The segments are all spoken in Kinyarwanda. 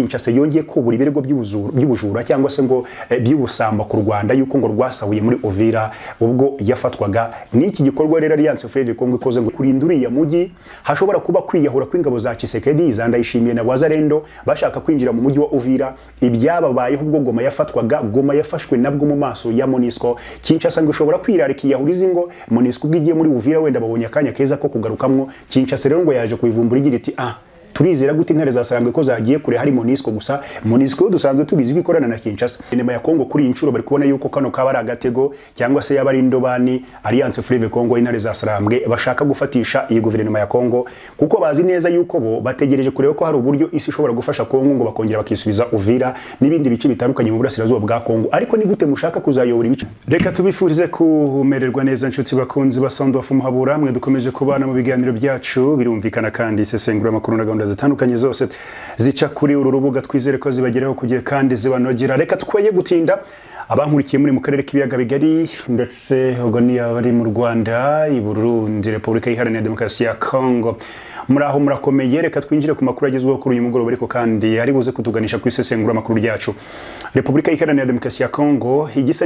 Kinshasa yongeye kubura ibirego by'ubujura cyangwa se ngo by'ubusamba ku Rwanda yuko ngo rwasahuye muri Uvira ubwo yafatwaga. N'iki gikorwa rero Alliance Fleuve Congo ikoze ngo kurinduriye mujyi hashobora kuba kwiyahura kw'ingabo za Tshisekedi Zandayishimiye na Wazalendo bashaka kwinjira mu mujyi wa Uvira. Ibyababayeho ubwo Goma yafatwaga, Goma yafashwe nabwo mu maso ya MONUSCO. Kinshasa ngo ishobora kwirarika iyahuriza ngo MONUSCO igiye muri Uvira wenda babonye akanya keza ko kugarukamwo. Kinshasa rero ngo yaje kubivumbura igira iti turizera gute intare zasarambwe ko zagiye kure hari MONUSCO gusa. MONUSCO dusanzwe tubizi ko ikorana na Kinshasa. Nyuma ya Kongo kuri inshuro bari kubona yuko kano kaba ari agatego cyangwa se yaba ari indobani Alliance Fleuve Congo intare zasarambwe bashaka gufatisha iyi guverinoma ya Kongo, kuko bazi neza yuko bo bategereje kureba ko hari uburyo isi ishobora gufasha Kongo ngo bakongera bakisubiza Uvira n'ibindi bice bitandukanye mu burasirazuba bwa Kongo. Ariko ni gute mushaka kuzayobora ibice? Reka tubifurize kumererwa neza nshuti bakunzi ba Sound of Muhabura, mwe dukomeje kubana mu biganiro byacu birumvikana kandi isesengura makuru na gahunda zitandukanye zose zica kuri uru rubuga. Twizere ko zibageraho kugiye kandi zibanogera. Reka twoye gutinda abankurikiye muri mu karere k'ibiyaga bigari ndetse ubwo ni abari mu Rwanda, i Burundi, Repubulika Iharanira Demokarasi ya Kongo, muraho murakomeye. Reka twinjire ku makuru agezweho kuri uyu mugoroba ariko kandi ari buze kutuganisha ku isesengura makuru ryacu. Repubulika Iharanira Demokarasi ya Kongo igisa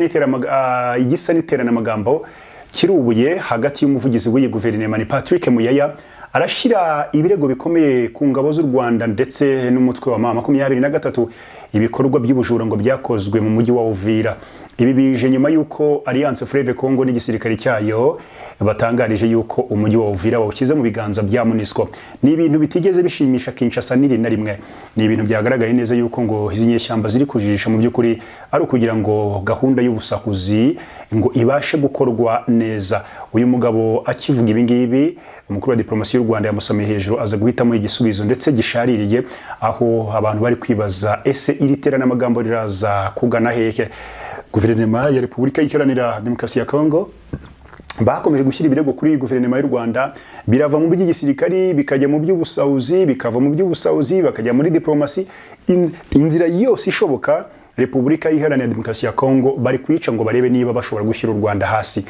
n'iterana amagambo kirubuye hagati y'umuvugizi w'iyi guverinoma ni Patrick Muyaya arashira ibirego bikomeye ku ngabo z'u Rwanda ndetse n'umutwe wa M23 ibikorwa by'ubujura ngo byakozwe mu mujyi wa Uvira. Ibi bije nyuma yuko Alliance Fleuve Congo n'igisirikare cyayo batangarije yuko umujyi wa Uvira wawukize mu biganza bya MONUSCO. Ni ibintu bitigeze bishimisha Kinshasa na rimwe. Ni ibintu byagaragaye neza yuko ngo izi nyeshyamba ziri kujijisha mu by'ukuri ari ukugira ngo gahunda y'ubusahuzi ngo ibashe gukorwa neza. Uyu mugabo akivuga ibi ngibi umukuru wa diplomasi y'u Rwanda yamusamiye hejuru aza guhitamo igisubizo ndetse gishaririye, aho abantu bari kwibaza ese iri terana amagambo riraza kugana hehe. Guverinoma ya Repubulika Iharanira Demokarasi ya Kongo bakomeje gushyira ibirego kuri guverinoma y'u Rwanda, birava mu by'igisirikari bikajya mu by'ubusahuzi, bikava mu by'ubusahuzi bakajya muri diplomasi. Inzira yose ishoboka Repubulika Iharanira Demokarasi ya Kongo bari kwica ngo barebe niba bashobora gushyira u Rwanda hasi.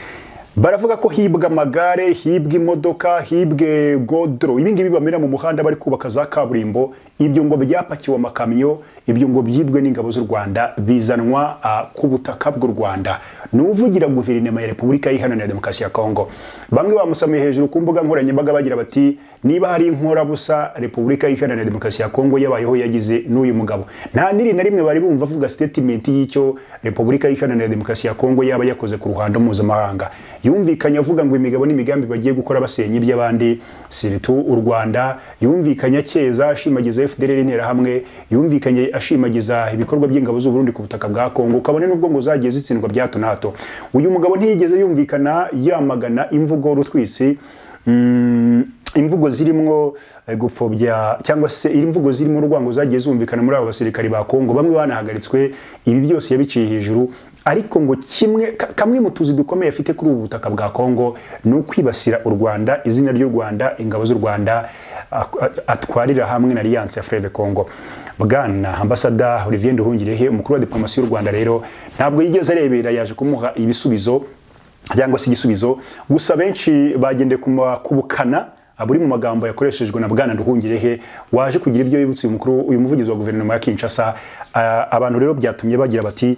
Baravuga ko hibwa amagare, hibwa imodoka, hibwe godro, ibingibi bamera mu muhanda bari kubaka za kaburimbo, ibyo ngo byapakiwe amakamyo, ibyo ngo byibwe n'ingabo z'u Rwanda bizanwa ku butaka bw'u Rwanda. Nuvugira guverinoma ya Repubulika Iharanira Demokarasi ya Kongo. Bamwe bamusamiye hejuru ku mbuga nkoranyambaga bagira bati niba hari inkora busa Repubulika Iharanira Demokarasi ya Kongo yabayeho yagize n'uyu mugabo. Nta niri na rimwe bari bumva avuga statement y'icyo Repubulika Iharanira Demokarasi ya Kongo yaba yakoze ku ruhando mpuzamahanga. Yumvikanye avuga ngo imigabo n'imigambi bagiye gukora basenya iby'abandi siritu u Rwanda. Yumvikanye akeza ashimagiza FDLR intera hamwe, yumvikanye ashimagiza ibikorwa by'ingabo z'u Burundi ku butaka bwa Kongo, kabone n'ubwo ngo zagiye zitsindwa bya hato na hato. Uyu mugabo ntiyigeze yumvikana yamagana imvugo rutwisi, imvugo zirimo gupfobya cyangwa se imvugo zirimo urwango zagiye zumvikana muri abo basirikari ba Kongo. Bamwe banahagaritswe, ibi byose yabiciye hejuru. Ariko ngo kamwe mu tuzi dukomeye afite kuri ubu butaka bwa Kongo ni ukwibasira u Rwanda, izina ry'u Rwanda, ingabo z'u Rwanda atwarira hamwe na Alliance ya Fleuve Congo. Bwana Ambassadeur Olivier Nduhungirehe umukuru wa diplomasi y'u Rwanda rero ntabwo yigeze arebera, yaje kumuha ibisubizo cyangwa se igisubizo. Gusa benshi bagende kubukana aburi mu magambo yakoreshejwe na Bwana Nduhungirehe waje kugira ibyo yibutse uyu muvugizi wa guverinoma ya Kinshasa. Abantu rero byatumye bagira bati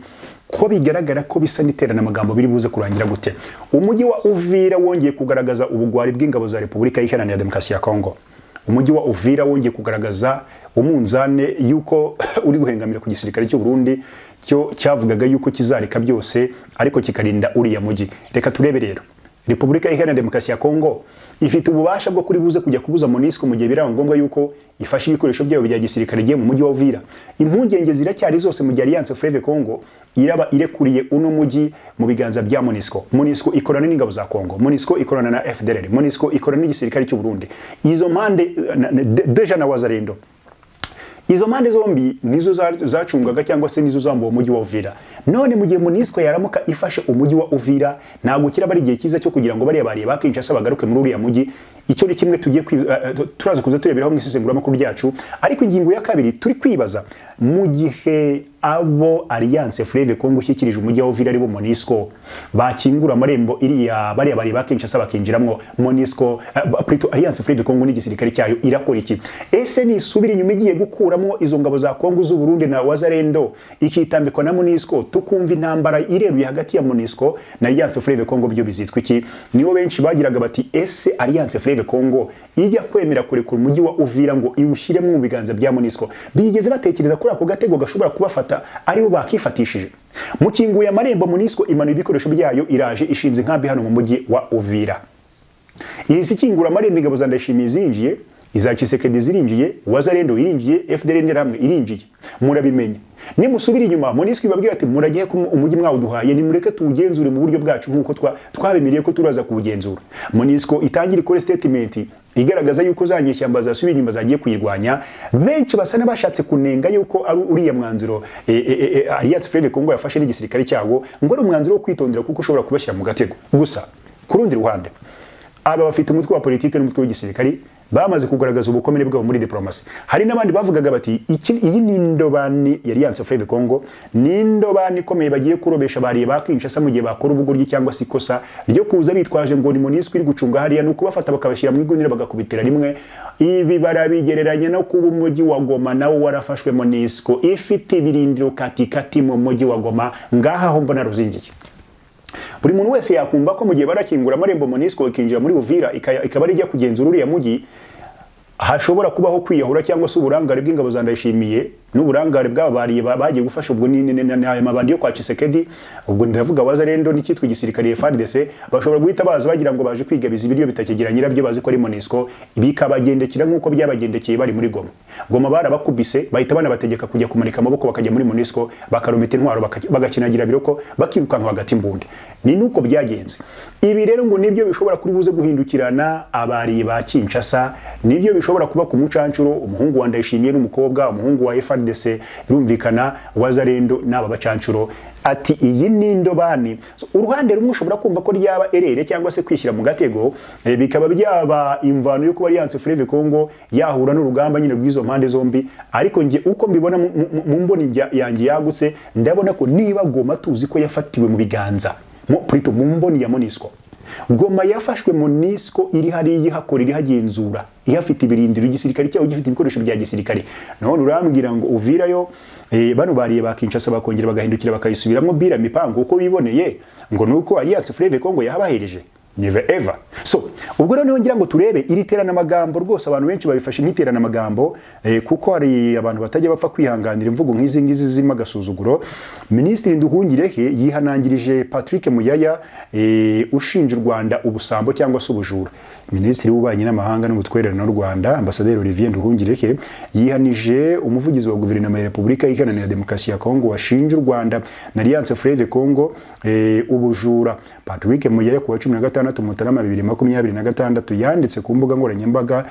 ko bigaragara ko bisa n'iterana amagambo biri buze kurangira gute. Umujyi wa Uvira wongeye kugaragaza ubugwari bw'ingabo za Repubulika Iharanira Demokarasi ya Kongo. Umujyi wa Uvira wongeye kugaragaza umunzane yuko uri guhengamira ku gisirikare cy'u Burundi cyo cyavugaga yuko kizareka byose ariko kikarinda uriya mujyi. Reka turebe rero Repubulika Iharanira Demokarasi ya Kongo ifite ububasha bwo kuri buze kujya kubuza MONUSCO mu gihe biraba ngombwa yuko ifashe ibikoresho byayo bya gisirikare giye mu mujyi wa Uvira. Impungenge ziracyari zose mu gihe Alliance Fleuve Congo iraba irekuriye uno mujyi mu biganza bya MONUSCO. MONUSCO ikorana n'ingabo za Kongo, MONUSCO ikorana na FDLR, MONUSCO ikorana n'igisirikare cy'u Burundi. Izo mpande deja na Wazalendo, izo mpande zombi nizo zacungaga cyangwa se nizo zambuwe umujyi wa Uvira. None mu gihe MONUSCO yaramuka ifashe umujyi wa Uvira, ntabwo kiraba ari igihe cyiza cyo kugira ngo bariya bariye bakinshasa bagaruke muri uriya mujyi. Icyo ni kimwe tugiye turaza kuza tureberaho mu isesengura makuru ryacu. Ariko ingingo ya kabiri turi kwibaza mu gihe abo Alliance Fleuve Congo ishyikirije umujyi wa Uvira ari bo MONUSCO bakingura amarembo iriya bari ba Kinshasa bakinjiramwo MONUSCO plutôt Alliance Fleuve Congo n'igisirikare cyayo irakora iki? Ese ni subira inyuma igiye gukuramo izo ngabo za Kongo z'u Burundi na Wazalendo ikitambikwa na MONUSCO tukumva intambara ireruye hagati ya MONUSCO na Alliance Fleuve Congo byo bizitwa iki? Niwo benshi bagiraga bati ese Alliance Fleuve Congo ijya kwemera kurekura umujyi wa Uvira ngo iwushyiremo mu biganza bya MONUSCO bigeze batekereza kuri ako gatego gashobora kubafata aribo bakifatishije? Mukinguye amarembo MONUSCO imanuye ibikoresho byayo iraje ishinze inkambi hano mu mujyi wa Uvira. Izi kingura amarembo ingabo za Ndayishimiye zinjiye, iza Tshisekedi zirinjiye, Wazalendo irinjiye, FDLR hamwe irinjiye. Murabimenya. Nimusubira inyuma MONUSCO ibabwira ati muragiye ko umujyi mwawuduhaye nimureke tuwugenzure mu buryo bwacu nkuko twabemiriye ko turaza kubugenzura. MONUSCO itangira ikore statement igaragaza yuko zanyeshyamba zasubira inyuma zagiye kuyirwanya. Benshi basa n'abashatse kunenga yuko ari uriya mwanzuro Alliance Fleuve Congo yafashe n'igisirikare cyawo ngo ari umwanzuro wo kwitondera kuko ushobora kubashyira mu gatego. Gusa ku rundi ruhande aba bafite umutwe wa politike n'umutwe w'igisirikare bamaze kugaragaza ubukomere bwabo muri diplomasi. Hari n'abandi bavugaga bati iyi ni indobani ya Alliance Fleuve Congo, ni indobani ikomeye bagiye kurobesha bariye ba Kinshasa mu gihe bakora ubugoryi cyangwa se ikosa ryo kuza bitwaje ngo ni MONUSCO iri gucunga hariya nuko bafata bakabashyira mu igunira bagakubitira rimwe. Ibi barabigereranya no kuba umujyi wa Goma nawo warafashwe MONUSCO ifite ibirindiro katikati mu mujyi wa Goma ngaha ho mbona ruzingiye. Buri muntu wese yakumva ko mu gihe barakingura amarembo MONUSCO ikinjira muri Uvira ikaba rijya kugenzura uriya mujyi hashobora kubaho kwiyahura cyangwa se uburangare bw'ingabo za Ndayishimiye n'uburangare bw'abariye bagiye gufasha ubwo n'aya mabandi yo kwa Tshisekedi. Ubwo ndavuga Wazalendo n'ikitwa igisirikare FARDC bashobora guhita baza bagira ngo baje kwigabiza ibiryo bitakigira nyirabyo bazi ko ari MONUSCO bikabagendekira nk'uko byabagendekeye bari muri Goma. Goma barabakubise bahita banabategeka kujya kumanika amaboko bakajya muri MONUSCO bakarumita intwaro bagakinagira biroko bakirukanka hagati mbunde. Ni nuko byagenze. Ibi rero ngo nibyo bishobora kuri buze guhindukirana abariye ba Kinshasa, nibyo bishobora kuba ku mucancuro umuhungu wa Ndayishimiye n'umukobwa umuhungu wa FARDC birumvikana Wazalendo n'aba bacancuro. Ati iyi ni indobani. Uruhande rumwe ushobora kumva ko ryaba erere cyangwa se kwishyira mu gatego bikaba byaba imvano yo kuba Alliance Fleuve Congo yahura n'urugamba nyine rw'izo mpande zombi. Ariko nge uko mbibona mu mboni yanjye yagutse ndabona ko niba Goma tuzi ko yafatiwe mu biganza mu mboni ya MONUSCO. Goma yafashwe MONUSCO iri hariya ihakora iri hagenzura ihafite ibirindiro igisirikare cyaho gifite ibikoresho bya gisirikare. None urambwira ngo Uvira yo bano bariye ba Kinshasa bakongera bagahindukira bakayisubiramo bira mipango uko biboneye ngo nuko Alliance Fleuve Congo yahabahereje? Never ever. So ubwo rero ngira ngo turebe iri terana amagambo rwose abantu benshi babifashe nk'iterana amagambo kuko hari abantu batajya bapfa kwihanganira imvugo nk'izi ngizi zima gasuzuguro. Minisitiri Nduhungirehe yihanangirije Patrick Muyaya ushinja u Rwanda ubusambo cyangwa se ubujura. Minisitiri w'ububanyi n'amahanga n'ubutwererano n'u Rwanda Ambasaderi Olivier Nduhungirehe yihanije umuvugizi wa guverinoma ya Repubulika Iharanira Demokarasi ya Kongo washinja u Rwanda na Alliance Fleuve Congo ubujura. Patrick Muyaya ku wa 16 Mutarama 2026 yanditse ku mbuga nkoranyambaga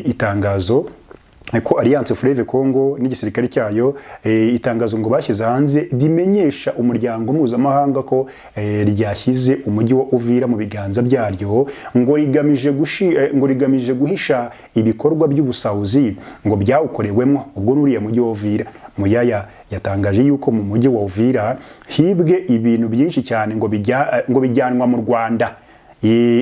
itangazo ko Alliance Fleuve Congo n'igisirikare cyayo itangazo ngo bashyize hanze rimenyesha umuryango mpuzamahanga ko ryashyize umujyi wa Uvira mu biganza byaryo ngo rigamije guhisha ibikorwa by'ubusauzi ngo byawukorewemo ubwo nuriya mujyi wa Uvira. Muyaya yatangaje yuko mu mujyi wa Uvira hibwe ibintu byinshi cyane ngo bijyanwa mu Rwanda.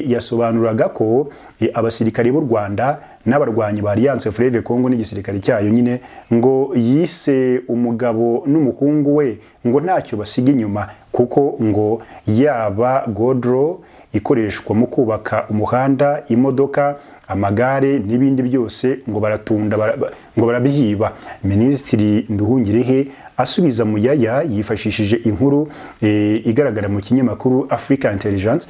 Yasobanuraga ko abasirikare b'u Rwanda n'abarwanyi ba Alliance Fleuve Congo n'igisirikare cyayo nyine ngo yise umugabo n'umuhungu we ngo ntacyo basiga inyuma kuko ngo yaba godro ikoreshwa mu kubaka umuhanda, imodoka, amagare n'ibindi byose ngo baratunda ngo barabyiba. Minisitiri Nduhungirehe asubiza Muyaya yifashishije inkuru igaragara mu kinyamakuru Africa Intelligence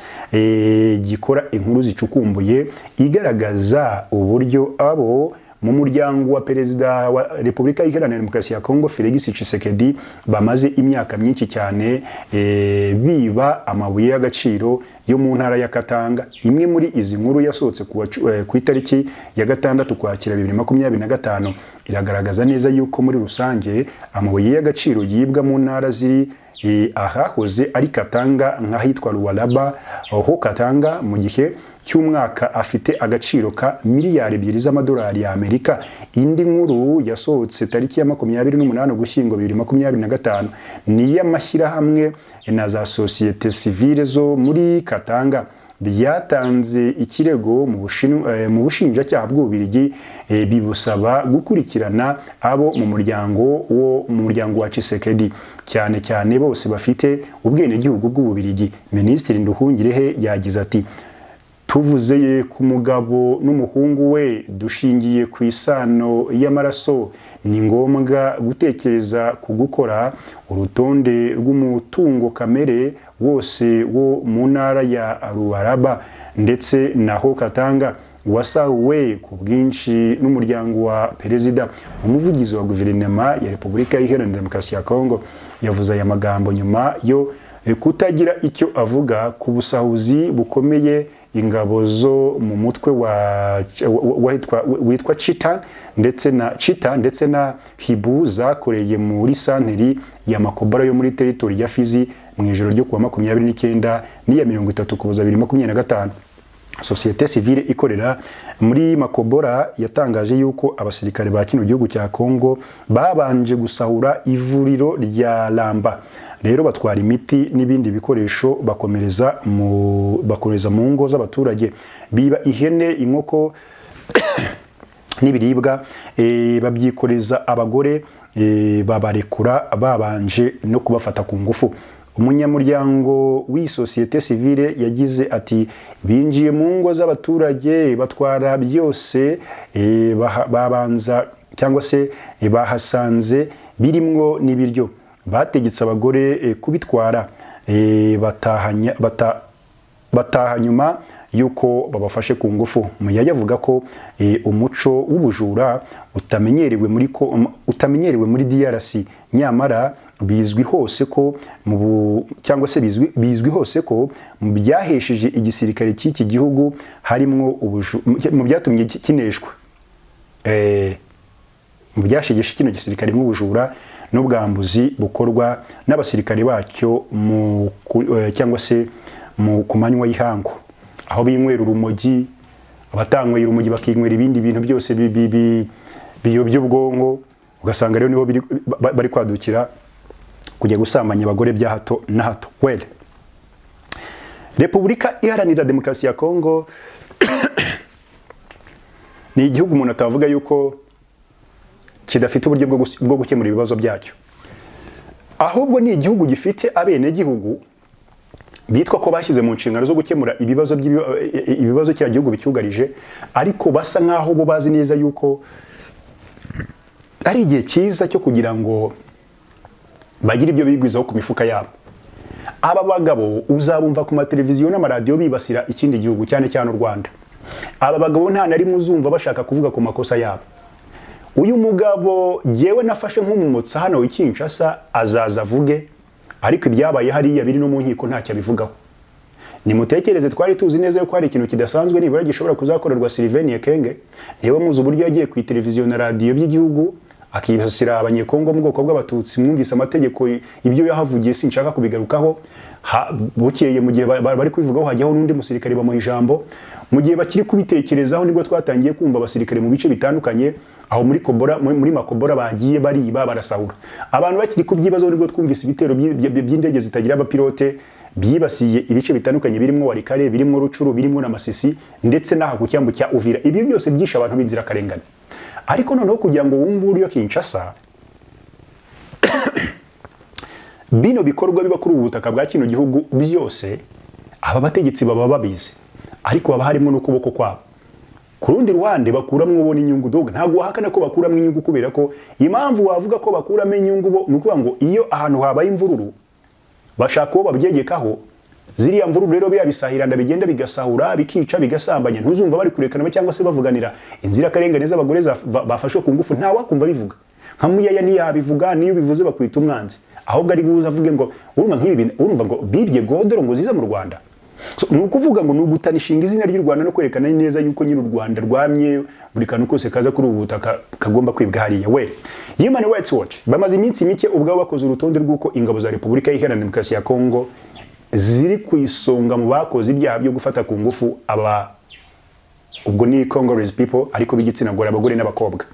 gikora inkuru zicukumbuye igaragaza uburyo abo mu muryango wa perezida wa Repubulika Iharanira Demokarasi ya Kongo Felix Tshisekedi bamaze imyaka myinshi cyane biba amabuye y'agaciro yo mu ntara ya Katanga. Imwe muri izi nkuru yasohotse ku itariki ya 6 Ukwakira 2025 iragaragaza neza yuko muri rusange amabuye y'agaciro yibwa mu ntara ziri ahahoze ari Katanga nk'ahitwa Lualaba ho Katanga mu gihe cy'umwaka afite agaciro ka miliyari 2 z'amadolari ya Amerika. Indi nkuru yasohotse tariki ya 28 Ugushyingo 2025 ni y'amashyirahamwe na za societe civile zo muri Katanga byatanze ikirego mu bushinjacyaha bw'Ububiligi bibusaba gukurikirana abo mu muryango wa Tshisekedi cyane bose bafite ubwenegihugu bw'Ububiligi. Minisitiri Nduhungirehe yagize ati tuvuze ku mugabo n'umuhungu we dushingiye ku isano y'amaraso ni ngombwa gutekereza ku gukora urutonde rw'umutungo kamere wose wo mu ntara ya Lualaba ndetse naho Katanga wasahuwe ku bwinshi n'umuryango wa perezida. Umuvugizi wa guverinoma ya Repubulika Iharanira Demokarasi ya Kongo yavuze aya magambo nyuma yo kutagira icyo avuga ku busahuzi bukomeye ingabo zo mu mutwe witwa Chita ndetse na Hibu zakoreye muri santeri ya Makobora yo muri teritori ya Fizi mu ijoro ryo kuwa 29 n'iya 30 Ukuboza 2025. Societe civile ikorera muri Makobora yatangaje yuko abasirikare ba kino gihugu cya Kongo babanje gusahura ivuriro rya Lamba, rero batwara imiti n'ibindi bikoresho bakomereza mu ngo z'abaturage, biba ihene, inkoko n'ibiribwa babyikoreza abagore, babarekura babanje no kubafata ku ngufu. Umunyamuryango w'iyi societe civile yagize ati binjiye mu ngo z'abaturage batwara byose babanza cyangwa se bahasanze birimwo n'ibiryo, bategetse abagore kubitwara bataha nyuma yuko babafashe ku ngufu. Muyaya avuga ko umuco w'ubujura utamenyerewe muri DRC, nyamara bizwi hose ko bizwi hose ko mu byahesheje igisirikare cy'iki gihugu harimo mu byatumye kineshwa mu byashegeshe kino gisirikare nk'ubujura n'ubwambuzi bukorwa n'abasirikare bacyo cyangwa se ku manywa y'ihangu, aho binywera urumogi, abatanywera urumogi bakinywera ibindi bintu byose biyobya ubwonko, ugasanga rero niho bari kwadukira kujya gusambanya abagore bya hato na hato. Repubulika Iharanira Demokarasi ya Kongo ni igihugu umuntu atavuga yuko kidafite uburyo bwo gukemura ibibazo byacyo, ahubwo ni igihugu gifite abenegihugu bitwa ko bashyize mu nshingano zo gukemura ibibazo kiriya gihugu bicyugarije, ariko basa nkaho bo bazi neza yuko ari igihe cyiza cyo kugira ngo bagire ibyo bigwizaho ku mifuka yabo. Aba bagabo uzabumva ku mateleviziyo n'amaradiyo bibasira ikindi gihugu, cyane u Rwanda. Aba bagabo nta na rimwe uzumva bashaka kuvuga ku makosa yabo. Uyu mugabo yewe nafashe nk'umumotsa hano Kinshasa azaza avuge, ariko ibyabaye hariya biri no mu nkiko ntacyo abivugaho. Nimutekereze twari tuzi neza yuko hari ikintu kidasanzwe nibura gishobora kuzakorerwa Sylvain Ekenge, niba muzi uburyo yagiye ku televiziyo na radiyo by'igihugu akibasira abanyekongo mu bwoko bw'abatutsi. Mwumvise amategeko ibyo yahavugiye, sinshaka kubigarukaho. Bukeye mu gihe bari kwivugaho hajyaho n'undi musirikare bamuha ijambo, mu gihe bakiri kubitekerezaho nibwo twatangiye kumva abasirikare mu bice bitandukanye aho muri Makobora bagiye bariba barasahura. Abantu bakiri kubyibazo nibwo twumvise ibitero by'indege zitagira abapilote byibasiye ibice bitandukanye birimo Warikare, birimo Rucuru, birimo na Masisi ndetse n'aha ku cyambu cya Uvira. Ibi byose byisha abantu b'inzira karengane. Ariko noneho kugira ngo wumve uriyo Kinshasa bino bikorwa biba kuri ubutaka bwa kino gihugu byose, aba bategetsi baba babizi, ariko baba harimo n'ukuboko kwabo. Ku rundi ruhande bakuramwo bo n'inyungu, doga ntabwo wahakana ko bakuramwo inyungu, kubera ko impamvu wavuga ko bakuramo inyungu bo nukuvuga ngo iyo ahantu habaye imvururu bashaka ko babyegekaho, ziriya mvururu rero bisahiranda bigenda bigasahura bikica bigasambanya, ntuzumva bari kurekana cyangwa se bavuganira inzira karengane z'abagore bafashwe ku ngufu. nta wakumva bivuga. Nka Muyaya niyabivuga, niyo bivuze bakwita umwanzi, ahubwo ari buza avuge ngo urumva ngo bibye godoro ngo ziza mu Rwanda. Ni ukuvuga ngo ni ugutanishinga izina ry'u Rwanda no kwerekana neza yuko nyine u Rwanda rwamye buri kantu kose kaza kuri ubu butaka kagomba kwibwa hariya. Human Rights Watch bamaze iminsi mike ubwabo bakoze urutonde rw'uko ingabo za Repubulika Iharanira Demokarasi ya Kongo ziri ku isonga mu bakoze ibyaha byo gufata ku ngufu ubwo ni Congolese people ariko b'igitsina gore, abagore n'abakobwa.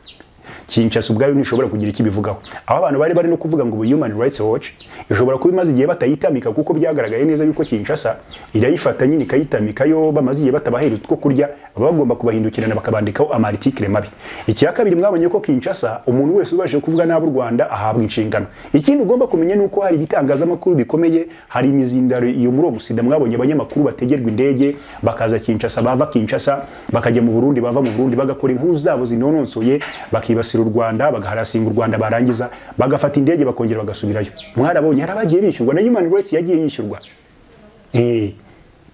Kinshasa ubwayo ntishobora kugira ikibivugaho. Aho abantu bari no kuvuga ngo Human Rights Watch ishobora kuba imaze igihe batayitamika, kuko byagaragaye neza yuko Kinshasa irayifata nyine ikayitamika yo bamaze igihe batabahera two kurya, bagomba kubahindukirana bakabandikaho amartikle mabi. Icya kabiri, mwabonye ko Kinshasa umuntu wese ubashe kuvuga n'abo Rwanda ahabwa inshingano. Ikindi ugomba kumenya nuko hari ibitangazamakuru bikomeye, hari imizindaro iyo muri Musida, mwabonye abanyamakuru bategerwa indege bakaza Kinshasa, bava Kinshasa bakajya mu Burundi, bava mu Burundi bagakora inkuru zabo zinononsoye, bakibasira u Rwanda, bagaharasinga u Rwanda, barangiza bagafata indege bakongera bagasubirayo. Mwarabonye harabagiye bishyurwa na Human Rights yagiye yishyurwa.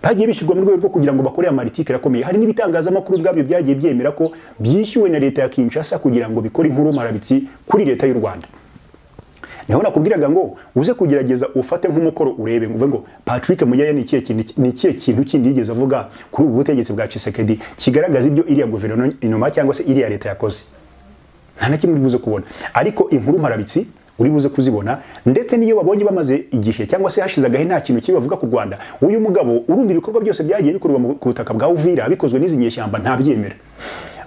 Bagiye bishyurwa mu rwego rwo kugira ngo bakore amartikle akomeye. Hari n'ibitangazamakuru bwabyo byagiye byemera ko byishyuwe na leta ya Kinshasa kugira ngo bikore inkuru marabitsi kuri leta y'u Rwanda. Naho nakubwiraga ngo uze kugerageza ufate nk'umukoro urebe ngo uvuge ngo Patrick Muyaya ni ikihe kintu kindi yigeze avuga kuri ubu butegetsi bwa Tshisekedi kigaragaza ibyo iriya guverinoma cyangwa se iriya leta yakoze. Nta na kimwe buze kubona, ariko inkuru marabitsi uri buze kuzibona, ndetse niyo babonye bamaze igihe cyangwa se hashizagahe nta kintu kibavuga ku Rwanda. Uyu mugabo urumva ibikorwa byose byagiye bikorwa ku butaka bwa Uvira bikozwe n'izi nyeshyamba ntabyemera.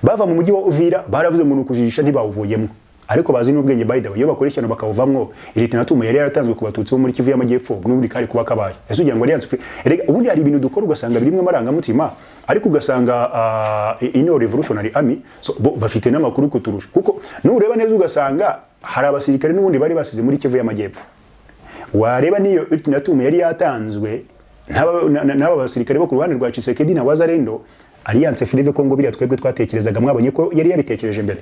Bava mu mujyi wa Uvira baravuze ngo nukujijisha ntibawuvuyemo, ariko bazi n'ubwenge by the way, iyo bakoresha bakawuvamwo. Ilitinatumu yari yaratanzwe ku batutsi bo muri Kivu y'Amajyepfo n'uburi kari kuba kabaye. Ese ugira ngo Alliance Free, erega ubundi hari ibintu dukora ugasanga birimwe amarangamutima, ariko ugasanga ino Revolutionary Army bafite n'amakuru kuturusha, kuko nureba neza ugasanga hari abasirikare n'ubundi bari basize muri Kivu y'Amajyepfo. Wareba niyo Ilitinatumu yari yatanzwe n'aba basirikare bo ku ruhande rwa Tshisekedi na Wazalendo, Alliance Free Congo biriya twebwe twatekerezaga, mwabonye ko yari yabitekereje mbere.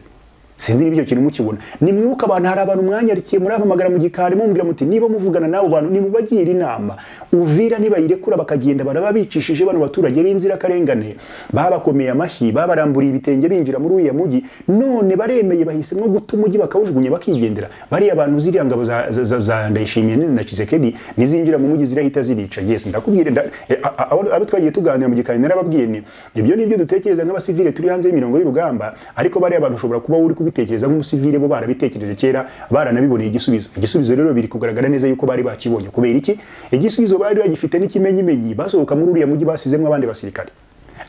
Sinzi n'ibyo kintu mukibona. Nimwibuka abantu, hari abantu mwanyarikiye muri abamagara mu gikari mumbwira muti niba muvugana nabo bantu nimubagira inama, Uvira niba yirekura bakagenda baraba bicishije bano baturage b'inzira karengane, babakomeye amashyi, babaramburiye ibitenge binjira muri uyu mujyi, none baremeye bahisemwe guta umujyi bakawujugunye bakigendera. Bari abantu ziriya ngabo za Ndayishimiye na Tshisekedi nizinjira mu mujyi zirahita zibica. Yes, ndakubwira abo twagiye tuganira mu gikari narababwiye ni ibyo nibyo dutekereza nk'abasivile turi hanze y'imirongo y'urugamba, ariko bari abantu ushobora kuba uri kubitekereza nk'umusivile bo barabitekereje kera, baranabiboneye igisubizo. Igisubizo rero biri kugaragara neza yuko bari bakibonye. Kubera iki? Igisubizo bari bagifite n'ikimenyimenyi, basohoka muri uriya mujyi basizemo abandi basirikare.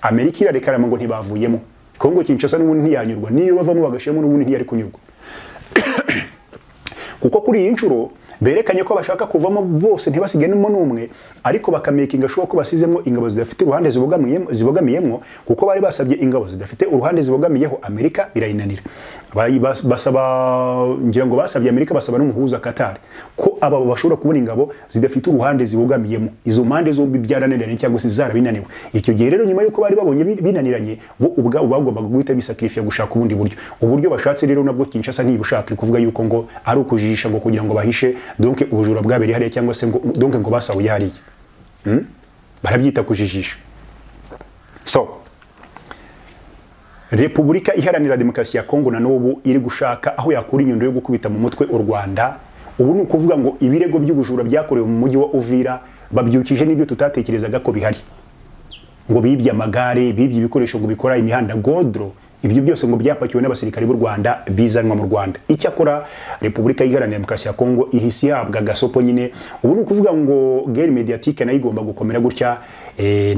Amerika irarekarama ngo ntibavuyemo, Kongo Kinshasa n'ubundi ntiyanyurwa, niyo bavamo bagashemo n'ubundi ntiyari kunyurwa. Kuko kuri iyi nshuro berekanye ko bashaka kuvamo bose ntibasigenemo n'umwe, ariko bakamekinga sure ko basizemo ingabo zidafite uruhande zibogamiyemo, kuko bari basabye ingabo zidafite uruhande zibogamiyeho. Amerika birayinanira, basaba ngira ngo basabye Amerika, basaba n'umuhuza Qatar ko aba bashobora kubona ingabo zidafite uruhande zibogamiyemo. Izo mpande zombi byarananiranye cyangwa se zarabinaniwe. Icyo gihe rero nyuma yuko bari babonye binaniranye, bo ubwabo bagombaga guhita bisacrifice gushaka ubundi uburyo bashatse. Rero nabwo Kinshasa ntibushaka kuvuga yuko ngo ari ukujijisha ngo kugira ngo bahishe donc ubujura bwabere hariya cyangwa se ngo donc ngo basahuye hariya. Barabyita kujijisha. So Repubulika Iharanira Demokarasi ya Kongo na n'ubu iri gushaka aho yakura inyundo yo gukubita mu mutwe u Rwanda. Ubu ni ukuvuga ngo ibirego by'ubujura byakorewe mu mujyi wa Uvira babyukije n'ibyo tutatekerezaga ko bihari, ngo bibye amagare, bibye ibikoresho ngo bikora imihanda godro. Ibyo byose ngo byapakiwe n'abasirikari b'u Rwanda bizanwa mu Rwanda. Icyakora Repubulika Iharanira Demokarasi ya Kongo ihisi yabwa gasopo nyine. Ubu ni ukuvuga ngo guerre médiatique nayo igomba gukomera gutya.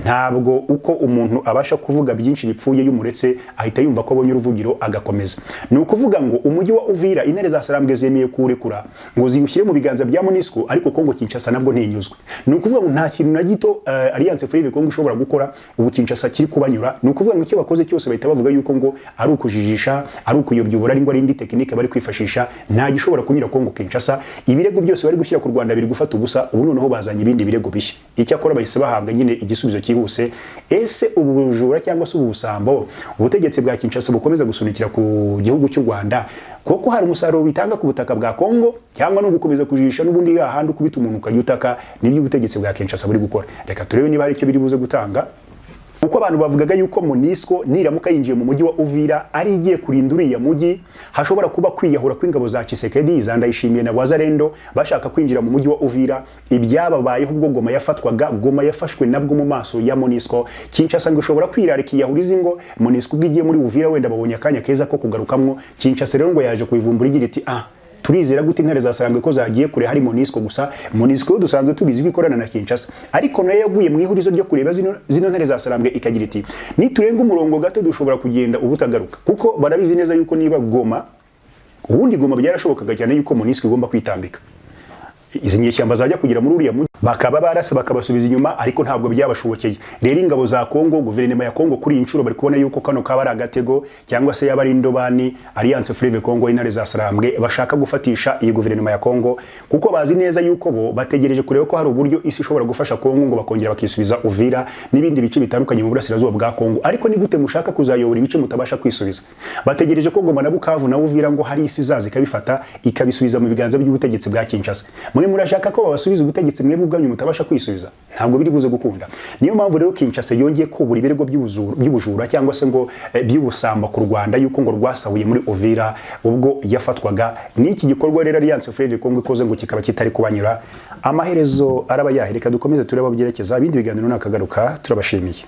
Ntabwo uko umuntu abasha kuvuga byinshi bipfuye y'umuretse ahita yumva ko abonye uruvugiro agakomeza. Ni ukuvuga ngo umujyi wa Uvira intare za Sarambwe zemeye kurekura ngo ziyushyire mu biganza bya MONUSCO, ariko Kongo Kinshasa nabwo ntinyuzwe. Ni ukuvuga ngo nta kintu na gito Alliance Free Congo ishobora gukora ubu Kinshasa kiri kubanyura. Ni ukuvuga ngo icyo bakoze cyose bahita bavuga yuko ngo ari ukujijisha, ari ukuyobya uburari, ngo ari indi tekinike bari kwifashisha, nta gishobora kunyura Kongo Kinshasa. Ibirego byose bari gushyira ku Rwanda biri gufata ubusa. Ubu noneho bazanye ibindi birego bishya. Icyakora bahise bahabwa nyine igisubizo cyihuse. Ese ubujura cyangwa se ubusambo ubutegetsi bwa Kinshasa bukomeza gusunikira ku gihugu cy'u Rwanda, koko hari umusaruro bitanga ku butaka bwa Kongo, cyangwa no gukomeza kujijisha n'ubundi hahandi ukubita umuntu ukajyutaka? Nibyo ubutegetsi bwa Kinshasa buri gukora. Reka turebe niba hari icyo biri buze gutanga. Uko abantu bavugaga yuko MONUSCO niramuka yinjiye mu mujyi wa Uvira ari igiye kurinda uriya mujyi, hashobora kuba kwiyahura kw'ingabo za Tshisekedi za Ndayishimiye na Wazalendo bashaka kwinjira mu mujyi wa Uvira. Ibyababayeho ubwo Goma yafatwaga, Goma yafashwe nabwo mu maso ya MONUSCO. Kinshasa ngo ishobora kwirarika iyahuriza ngo MONUSCO igiye muri Uvira wenda babonye akanya keza ko kugarukamwo. Kinshasa rero ngo yaje kuyivumbura igira iti turizera gute intare za Sarambwe ko zagiye kure hari MONUSCO gusa? MONUSCO dusanzwe tubizi ko ikorana na Kinshasa, ariko nayo yaguye mu ihurizo ryo kureba zino ntare za Sarambwe ikagira iti niturenga umurongo gato dushobora kugenda ubutagaruka, kuko barabizi neza yuko niba Goma, ubundi Goma byarashobokaga cyane yuko MONUSCO igomba kwitambika, izi nyeshyamba zajya kugira muri uriya mujyi bakaba barasa bakabasubiza inyuma, ariko ntabwo byabashobokeye. Rero ingabo za Kongo, guverinoma ya Kongo kuri inshuro bari kubona yuko kano kaba ari agatego cyangwa se yaba ari indobani Alliance Fleuve Congo intare za Sarambwe bashaka gufatisha iyi guverinoma ya Kongo, kuko bazi neza yuko bo bategereje kureba ko hari uburyo isi ishobora gufasha Kongo ngo bakongera bakisubiza Uvira n'ibindi bice bitandukanye mu burasirazuba bwa Kongo. Ariko ni gute mushaka kuzayobora ibice mutabasha kwisubiza? Bategereje ko Goma na Bukavu na Uvira ngo hari isi zazi ikabifata ikabisubiza mu biganza by'ubutegetsi bwa Kinshasa. Mwe murashaka ko babasubiza ubutegetsi mwe ubwanyu mutabasha kwisubiza? Ntabwo biri buze gukunda. Niyo mpamvu rero Kinshasa yongeye ko buri birego by'ubujura cyangwa se ngo by'ubusamba ku Rwanda yuko ngo rwasahuye muri Uvira ubwo yafatwaga. N'iki gikorwa rero Alliance Fleuve Congo ikoze ngo kikaba kitari kubanyura, amaherezo araba yahereka. Dukomeze tureba byerekeza ibindi biganiro nakagaruka. Turabashimiye.